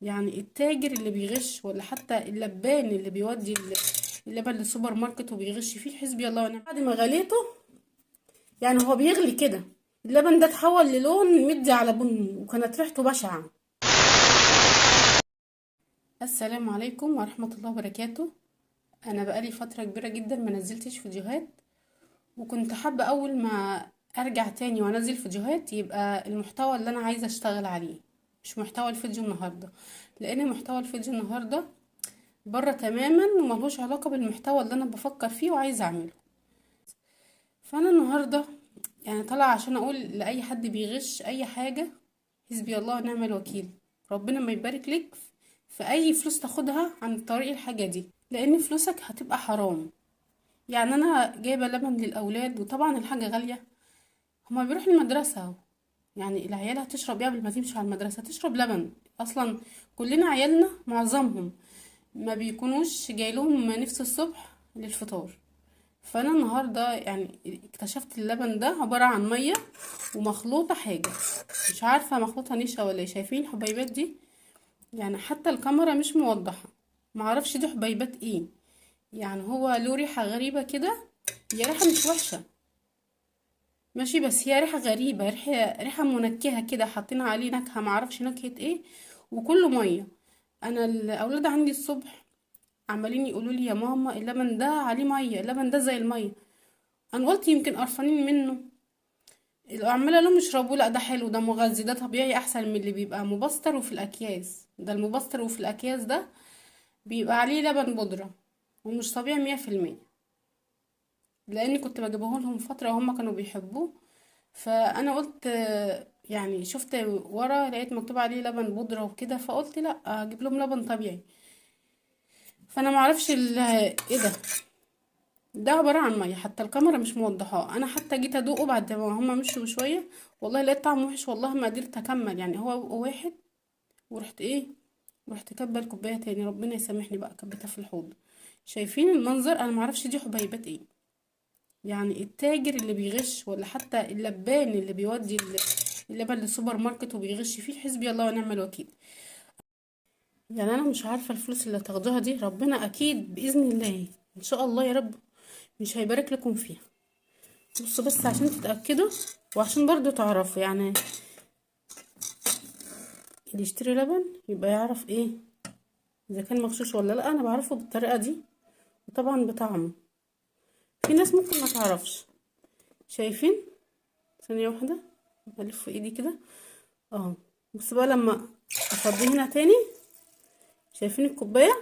يعني التاجر اللي بيغش، ولا حتى اللبان اللي بيودي اللبن للسوبر ماركت وبيغش فيه، حسبي الله ونعم. بعد ما غليته، يعني هو بيغلي كده، اللبن ده اتحول للون مدي على بني، وكانت ريحته بشعة. السلام عليكم ورحمة الله وبركاته. انا بقالي فترة كبيرة جدا ما نزلتش فيديوهات، وكنت حابة اول ما ارجع تاني وانزل فيديوهات يبقى المحتوى اللي انا عايزة اشتغل عليه، مش محتوى الفيديو النهاردة. لان محتوى الفيديو النهاردة بره تماما وملهوش علاقة بالمحتوى اللي انا بفكر فيه وعايزة اعمله. فانا النهاردة يعني طالعة عشان اقول لاي حد بيغش اي حاجة، حسبي الله ونعم الوكيل. ربنا ما يبارك لك في اي فلوس تاخدها عن طريق الحاجة دي، لان فلوسك هتبقى حرام. يعني انا جايبة لبن للاولاد، وطبعا الحاجة غالية. هما بيروحوا المدرسة، يعني العيال هتشرب ايه قبل ما تمشي على المدرسة؟ تشرب لبن. اصلا كلنا عيالنا معظمهم ما بيكونوش جاي لهم نفس الصبح للفطار. فانا النهارده يعني اكتشفت اللبن ده عباره عن ميه ومخلوطه حاجه، مش عارفه مخلوطه نشا ولا ايه. شايفين الحبيبات دي؟ يعني حتى الكاميرا مش موضحه، معرفش دي حبيبات ايه. يعني هو له ريحه غريبه كده، هي ريحه مش وحشه ماشي، بس هي ريحه غريبه، ريحه منكهه كده، حاطين عليه نكهه معرفش نكهه ايه، وكله ميه. انا الاولاد عندي الصبح عمالين يقولوا لي يا ماما اللبن ده عليه ميه، اللبن ده زي الميه. انا قلت يمكن قرفانين منه، عماله لهم يشربوا. لا ده حلو، ده مغذي، ده طبيعي، احسن من اللي بيبقى مبستر وفي الاكياس. ده المبستر وفي الاكياس ده بيبقى عليه لبن بودره ومش طبيعي 100%. لاني كنت بجيبه لهم فتره وهم كانوا بيحبوه. فانا قلت يعني شفت ورا لقيت مكتوب عليه لبن بودره وكده، فقلت لا اجيب لهم لبن طبيعي. فانا معرفش ايه ده. ده عبارة عن مية، حتى الكاميرا مش موضحاه. انا حتى جيت ادوقه بعد ما هما مشوا بشوية، والله لقيت طعمه وحش، والله ما قدرت اكمل. يعني هو واحد، ورحت ايه، ورحت كبه الكوباية تاني. ربنا يسامحني بقى، كبتها في الحوض. شايفين المنظر؟ انا معرفش دي حبيبات ايه. يعني التاجر اللي بيغش، ولا حتى اللبان اللي بيودي اللبن للسوبر ماركت وبيغش فيه، حسبي الله ونعم الوكيل. يعني انا مش عارفة الفلوس اللي هتاخدوها دي، ربنا اكيد باذن الله ان شاء الله يا رب مش هيبارك لكم فيها. بصوا بس عشان تتأكدوا، وعشان برضو تعرفوا، يعني اللي يشتري لبن يبقى يعرف ايه اذا كان مغشوش ولا لا. انا بعرفه بالطريقة دي، وطبعا بطعمه. في ناس ممكن ما تعرفش. شايفين؟ ثانية واحدة بلف في ايدي كده. اه، بس بقى لما افضيه هنا تاني، شايفين الكوباية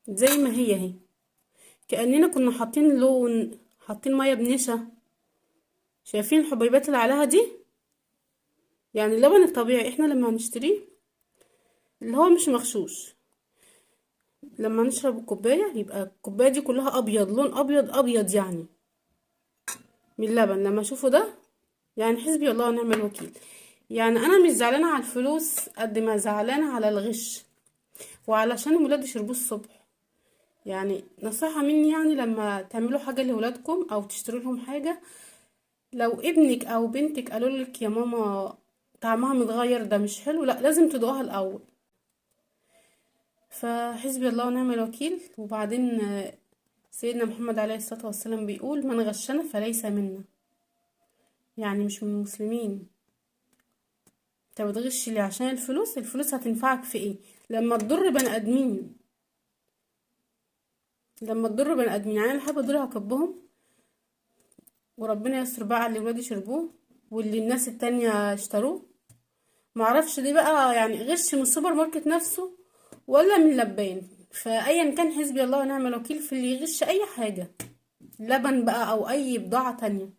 زي ما هي اهي، كأننا كنا حاطين لون، حاطين مية بنشا. شايفين الحبيبات اللي عليها دي؟ يعني اللبن الطبيعي احنا لما هنشتريه اللي هو مش مغشوش، لما نشرب الكوباية يبقى الكوباية دي كلها ابيض، لون ابيض ابيض يعني من اللبن. لما اشوفه ده يعني حسبي الله ونعم الوكيل. يعني انا مش زعلانة على الفلوس قد ما زعلانة على الغش، وعلشان الولاد يشربوه الصبح. يعني نصيحة مني، يعني لما تعملوا حاجة لولادكم او تشتروا لهم حاجة، لو ابنك او بنتك قالوا لك يا ماما طعمها متغير ده مش حلو، لا لازم تدوقها الاول. فحسبي الله ونعم الوكيل. وبعدين سيدنا محمد عليه الصلاة والسلام بيقول من غشنا فليس منا، يعني مش من المسلمين. انت بتغش ليه؟ عشان الفلوس. الفلوس هتنفعك في ايه لما تضر بني ادمين؟ لما تضر بني ادمين. يعني انا حابه دول هكبهم، وربنا يستر بقى على اللي ولادي شربوه واللي الناس التانية اشتروه. معرفش دي بقى يعني غش من السوبر ماركت نفسه ولا من لبان. فايا كان حسبي الله ونعم الوكيل في اللي يغش اي حاجه، لبن بقى او اي بضاعه تانية.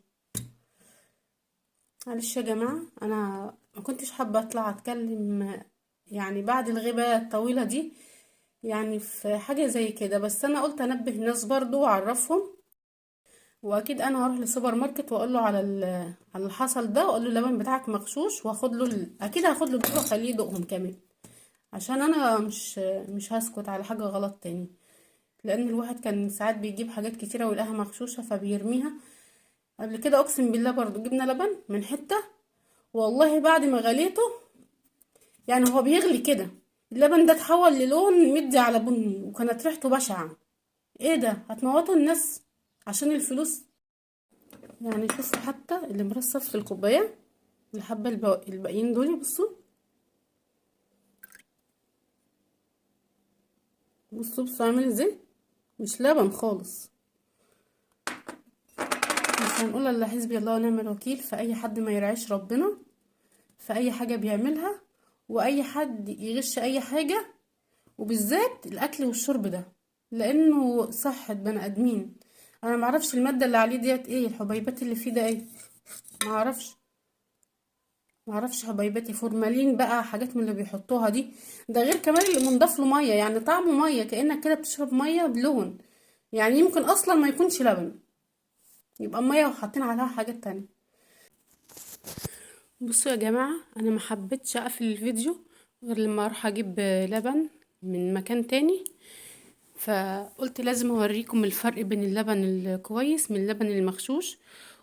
معلش يا جماعة، أنا ما كنتش حابة أطلع أتكلم يعني بعد الغيبة الطويلة دي، يعني في حاجة زي كده. بس أنا قلت أنبه الناس برضو وأعرفهم. وأكيد أنا هروح للسوبر ماركت وأقول له على على اللي حصل ده، وأقول له اللبن بتاعك مغشوش، وأخد له أكيد هاخد له دول وأخليه يدوقهم كمان، عشان أنا مش هسكت على حاجة غلط تاني. لأن الواحد كان ساعات بيجيب حاجات كتيرة ويلاقيها مغشوشة فبيرميها. قبل كده أقسم بالله برضو جبنا لبن من حتة، والله بعد ما غليته، يعني هو بيغلي كده، اللبن ده اتحول للون مدي على بني، وكانت ريحته بشعة. ايه ده، هتموتوا الناس عشان الفلوس؟ يعني بصوا حتى اللي مرصف في الكوبايه، الحبه الباقيين دول، بصوا بصوا بصوا عامل ازاي، مش لبن خالص. مش هنقول الا حسبي الله ونعم الوكيل في اي حد ما يرعيش ربنا في اي حاجه بيعملها، واي حد يغش اي حاجه، وبالذات الاكل والشرب ده، لانه صحة بني ادمين. انا معرفش الماده اللي عليه ديت ايه، الحبيبات اللي فيه ده ايه، معرفش. معرفش حبيباتي، فورمالين بقى، حاجات من اللي بيحطوها دي. ده غير كمان اللي منضاف له ميه، يعني طعمه ميه، كأنك كده بتشرب ميه بلون. يعني يمكن اصلا ما يكونش لبن، يبقى ميه وحاطين عليها حاجات تانية. بصوا يا جماعة، انا ما حبيتش اقفل الفيديو غير لما اروح اجيب لبن من مكان تاني. فقلت لازم اوريكم الفرق بين اللبن الكويس من اللبن المغشوش.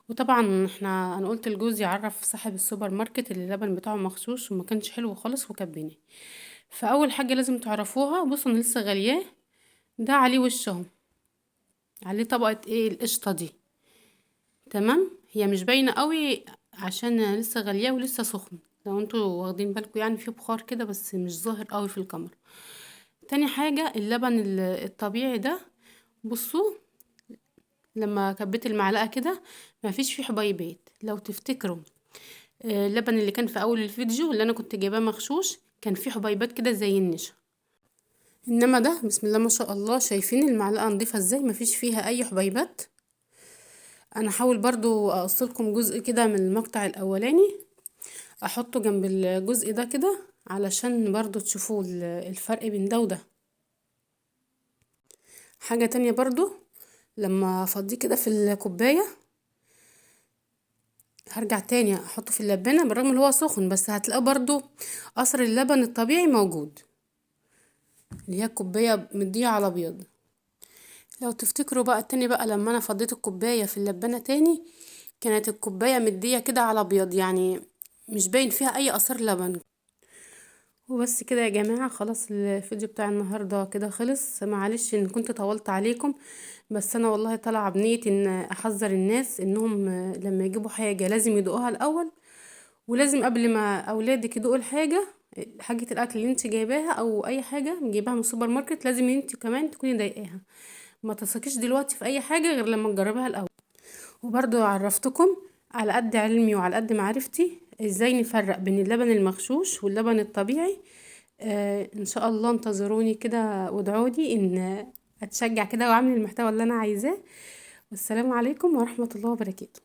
وطبعا انا قلت لجوزي يعرف صاحب السوبر ماركت اللي اللبن بتاعه مغشوش وما كانش حلو خالص وكبني. فاول حاجه لازم تعرفوها، بصوا انا لسه غالياه، ده عليه وش اهو، عليه طبقه ايه، القشطه دي. تمام، هي مش باينه قوي عشان أنا لسه غالياه ولسه سخن، لو انتوا واخدين بالكم يعني في بخار كده بس مش ظاهر قوي في الكاميرا. تاني حاجه اللبن الطبيعي ده، بصوا لما كبيت المعلقه كده ما فيش فيه حبيبات. لو تفتكروا اللبن اللي كان في اول الفيديو اللي انا كنت جايباه مغشوش كان فيه حبيبات كده زي النشا، انما ده بسم الله ما شاء الله، شايفين المعلقه نضيفه ازاي، ما فيش فيها اي حبيبات. انا هحاول برضو اقصلكم جزء كده من المقطع الاولاني احطه جنب الجزء ده كده علشان برضو تشوفوا الفرق بين ده وده. حاجه تانية برضو، لما افضيه كده في الكوبايه هرجع تاني احطه في اللبانه، بالرغم ان هو سخن بس هتلاقوا برضو اثر اللبن الطبيعي موجود، اللي هي الكوبايه مديه على ابيض. لو تفتكروا بقى التاني بقى، لما انا فضيت الكوبايه في اللبانه تاني كانت الكوبايه مديه كده على ابيض، يعني مش باين فيها اي اثار لبن. وبس كده يا جماعه، خلاص الفيديو بتاع النهارده كده خلص. معلش ان كنت طولت عليكم، بس انا والله طالعه بنيتي ان احذر الناس انهم لما يجيبوا حاجه لازم يدوقوها الاول، ولازم قبل ما اولادك يدوقوا الحاجه، حاجه الاكل اللي انت جايباها او اي حاجه جايباها من السوبر ماركت، لازم انت كمان تكوني ضايقاها. ما تثقيش دلوقتي في اي حاجه غير لما تجربها الاول. وبرضو عرفتكم على قد علمي وعلى قد معرفتي ازاي نفرق بين اللبن المغشوش واللبن الطبيعي. ان شاء الله انتظروني كده وادعولي ان اتشجع كده واعمل المحتوى اللي انا عايزاه. والسلام عليكم ورحمه الله وبركاته.